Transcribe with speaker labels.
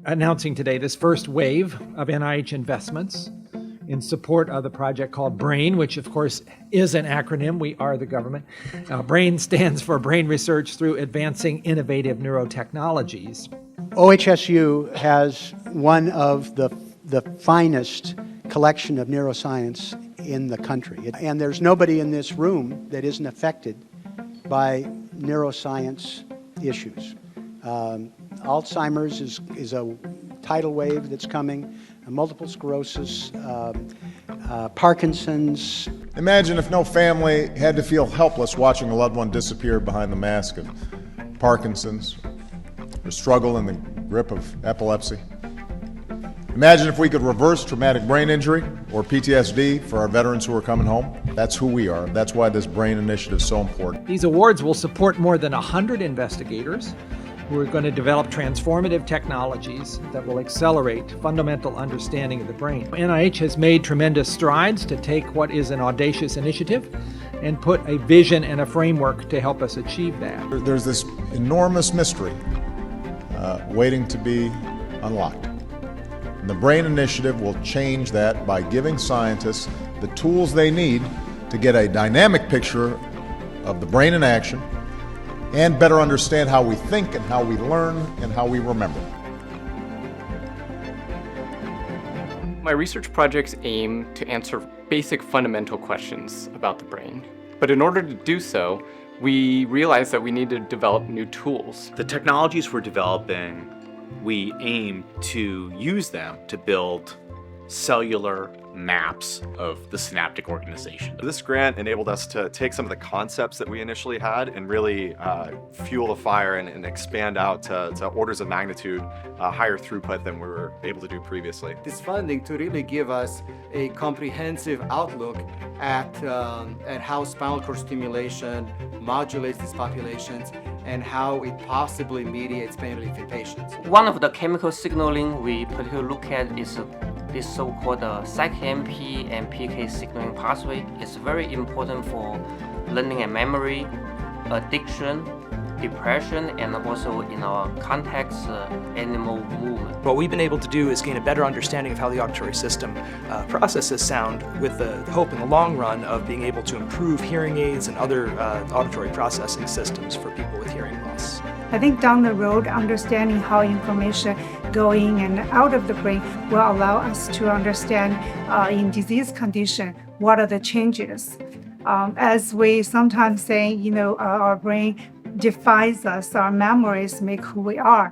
Speaker 1: announcing today this first wave of NIH investments in support of the project called BRAIN, which of course is an acronym. We are the government. BRAIN stands for Brain Research through Advancing Innovative Neurotechnologies.
Speaker 2: OHSU has one of the finest collection of neuroscience in the country. And there's nobody in this room that isn't affected by neuroscience issues. Alzheimer's is a tidal wave that's coming, multiple sclerosis, Parkinson's.
Speaker 3: Imagine if no family had to feel helpless watching a loved one disappear behind the mask of Parkinson's or struggle in the grip of epilepsy. Imagine if we could reverse traumatic brain injury or PTSD for our veterans who are coming home. That's who we are. That's why this BRAIN initiative is so important.
Speaker 1: These awards will support more than 100 investigators who are going to develop transformative technologies that will accelerate fundamental understanding of the brain. NIH has made tremendous strides to take what is an audacious initiative and put a vision and a framework to help us achieve that.
Speaker 3: There's this enormous mystery waiting to be unlocked. And the BRAIN initiative will change that by giving scientists the tools they need to get a dynamic picture of the brain in action and better understand how we think and how we learn and how we remember.
Speaker 4: My research projects aim to answer basic fundamental questions about the brain. But in order to do so, we realized that we need to develop new tools.
Speaker 5: The technologies we're developing, we aim to use them to build cellular maps of the synaptic organization.
Speaker 6: This grant enabled us to take some of the concepts that we initially had and really fuel the fire and expand out to orders of magnitude higher throughput than we were able to do previously.
Speaker 7: This funding to really give us a comprehensive outlook at how spinal cord stimulation modulates these populations and how it possibly mediates pain relief in patients.
Speaker 8: One of the chemical signaling we particularly look at is this so-called Cyc-AMP and PK signaling pathway. Is very important for learning and memory, addiction, depression, and also in our context, animal movement.
Speaker 9: What we've been able to do is gain a better understanding of how the auditory system processes sound, with the hope in the long run of being able to improve hearing aids and other auditory processing systems for people with hearing loss.
Speaker 10: I think down the road, understanding how information going and out of the brain will allow us to understand in disease condition what are the changes. As we sometimes say, our brain defines us, our memories make who we are.